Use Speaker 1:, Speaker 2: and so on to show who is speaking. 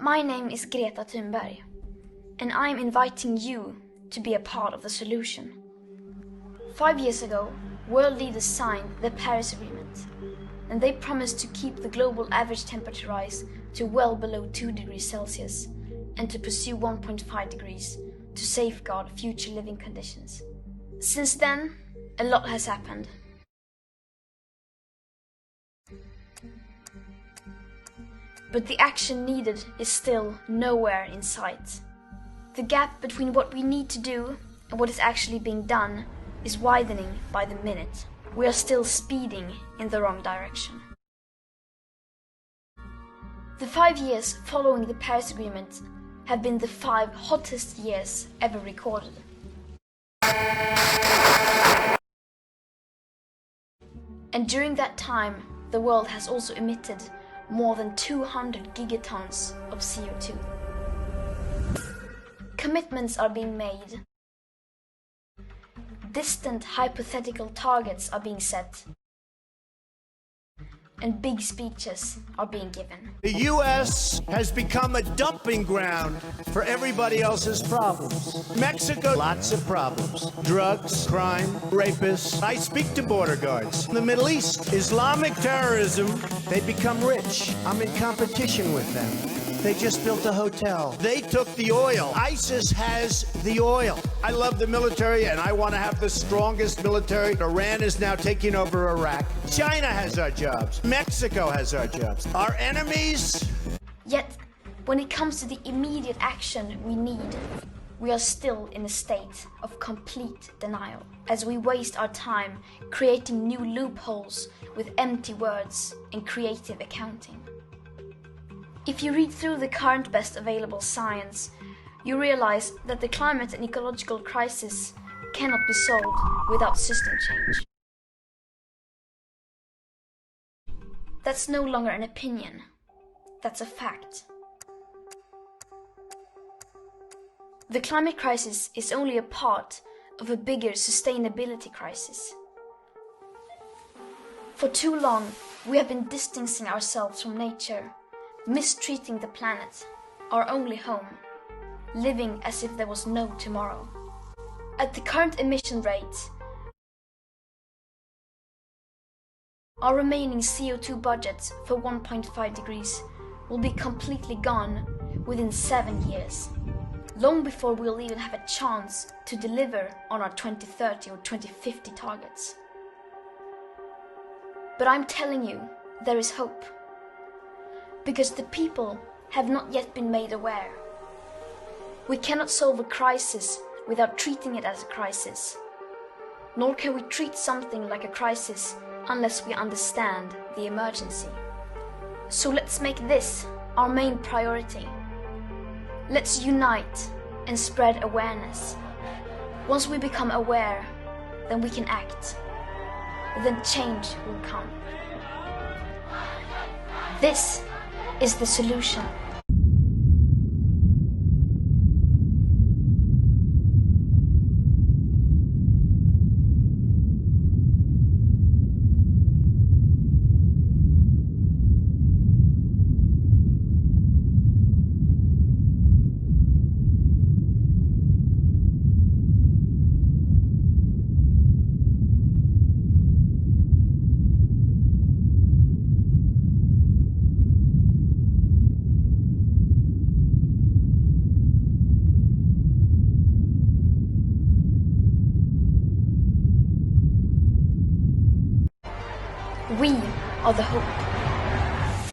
Speaker 1: My name is Greta Thunberg, and I'm inviting you to be a part of the solution. 5 years ago, world leaders signed the Paris Agreement, and they promised to keep the global average temperature rise to well below 2 degrees Celsius and to pursue 1.5 degrees to safeguard future living conditions. Since then, a lot has happened. But the action needed is still nowhere in sight. The gap between what we need to do and what is actually being done is widening by the minute. We are still speeding in the wrong direction. The 5 years following the Paris Agreement have been the 5 hottest years ever recorded. And during that time, the world has also emitted more than 200 gigatons of CO2. Commitments are being made. Distant hypothetical targets are being set. And big speeches are being given.
Speaker 2: The U.S. has become a dumping ground for everybody else's problems. Mexico, lots of problems. Drugs, crime, rapists. I speak to border guards. The Middle East, Islamic terrorism, they become rich. I'm in competition with them. They just built a hotel. They took the oil. ISIS has the oil. I love the military and I want to have the strongest military. Iran is now taking over Iraq. China has our jobs. Mexico has our jobs. Our enemies.
Speaker 1: Yet, when it comes to the immediate action we need, we are still in a state of complete denial, as we waste our time creating new loopholes with empty words and creative accounting. If you read through the current best available science, you realize that the climate and ecological crisis cannot be solved without system change. That's no longer an opinion, that's a fact. The climate crisis is only a part of a bigger sustainability crisis. For too long, we have been distancing ourselves from nature, mistreating the planet, our only home, living as if there was no tomorrow. At the current emission rate, our remaining CO2 budget for 1.5 degrees will be completely gone within 7 years, long before we'll even have a chance to deliver on our 2030 or 2050 targets. But I'm telling you, there is hope. Because the people have not yet been made aware. We cannot solve a crisis without treating it as a crisis. Nor can we treat something like a crisis unless we understand the emergency. So let's make this our main priority. Let's unite and spread awareness. Once we become aware, then we can act. Then change will come. This is the solution. We are the hope.